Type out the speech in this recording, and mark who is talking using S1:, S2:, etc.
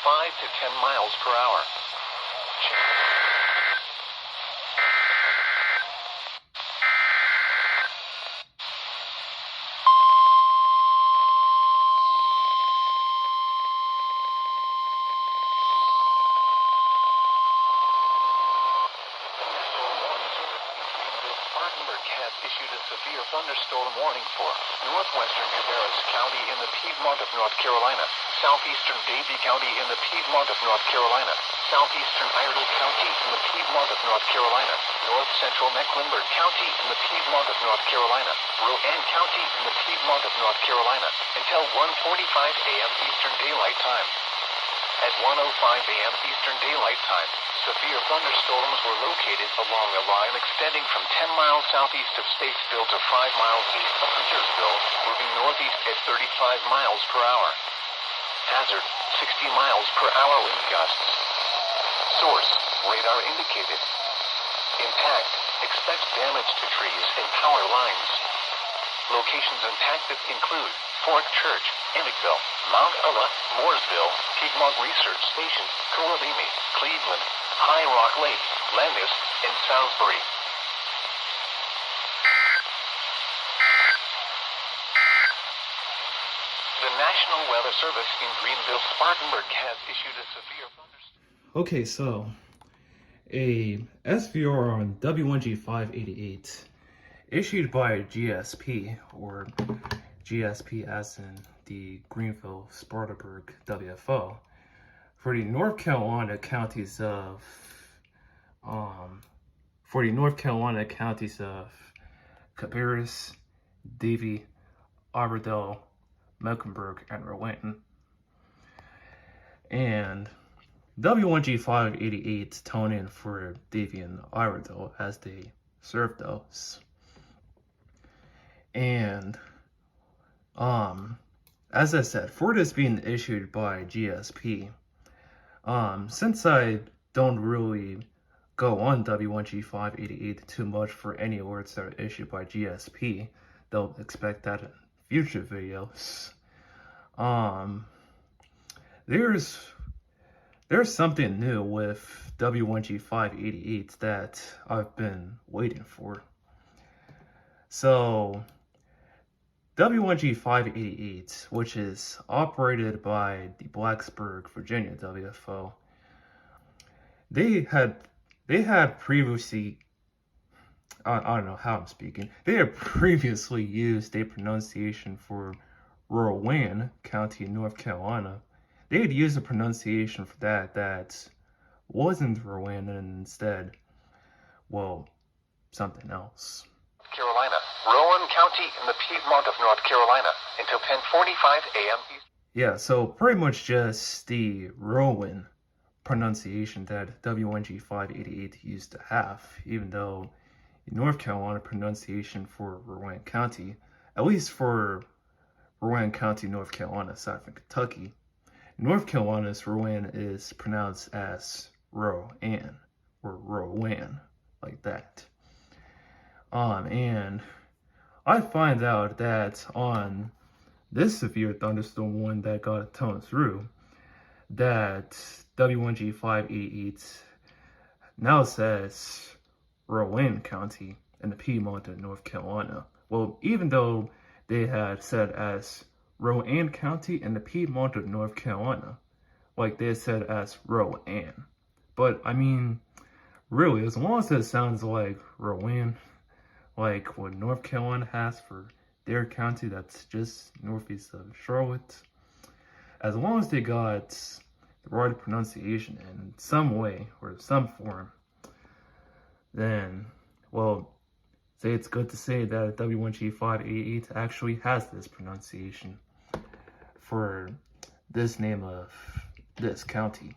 S1: 5 to 10 miles per hour. Issued a severe thunderstorm warning for northwestern County in the Piedmont of North Carolina, southeastern Davie County in the Piedmont of North Carolina, southeastern Iredell County in the Piedmont of North Carolina, north central Mecklenburg County in the Piedmont of North Carolina, Rowan County in the Piedmont of North Carolina, until 1:45 a.m. Eastern Daylight Time. At 1:05 a.m. Eastern Daylight Time, severe thunderstorms were located along a line extending from 10 miles southeast of Statesville to 5 miles east of Huntersville, moving northeast at 35 miles per hour. Hazard, 60 miles per hour wind gusts. Source, radar indicated. Impact, expect damage to trees and power lines. Locations impacted include Fort Church, Emmett,ville, Mount Ulla, Mooresville, Piedmont Research Station, Coralimi, Cleveland, High Rock Lake, Landis, and Salisbury. The National Weather Service in Greenville-Spartanburg has issued a severe thunderstorm.
S2: Okay, so a SVR on WNG588 issued by GSP, or GSP as in the Greenville-Spartanburg WFO, for the North Carolina counties of Cabarrus, Davie, Iredell, Mecklenburg, and Rowan. And W1G588 tone in for Davie and Iredell as they serve those. And as I said, for this being issued by GSP, since I don't really go on W1G588 too much for any alerts that are issued by GSP, they'll expect that in future videos. There's something new with W1G588 that I've been waiting for. So W1G588, which is operated by the Blacksburg, Virginia WFO, they had previously, I don't know how I'm speaking, they had previously used a pronunciation for Rowan County, North Carolina. They had used a pronunciation for that wasn't Rowan, and instead, well, something else.
S1: Carolina, Rowan County in the Piedmont of North Carolina, until 10:45 a.m.
S2: Yeah, so pretty much just the Rowan pronunciation that W1G588 used to have, even though the North Carolina pronunciation for Rowan County, at least for Rowan County, North Carolina, aside from Kentucky, North Carolina's Rowan is pronounced as Rowan, or Rowan, like that. And I find out that on this severe thunderstorm one that got toned through, that W1G588 now says Rowan County in the Piedmont of North Carolina. Well, even though they had said as Rowan County in the Piedmont of North Carolina, like they said as Rowan. But I mean, really, as long as it sounds like Rowan, like what North Carolina has for their county that's just northeast of Charlotte, as long as they got the right pronunciation in some way or some form, then, well, say it's good to say that W1G588 actually has this pronunciation for this name of this county.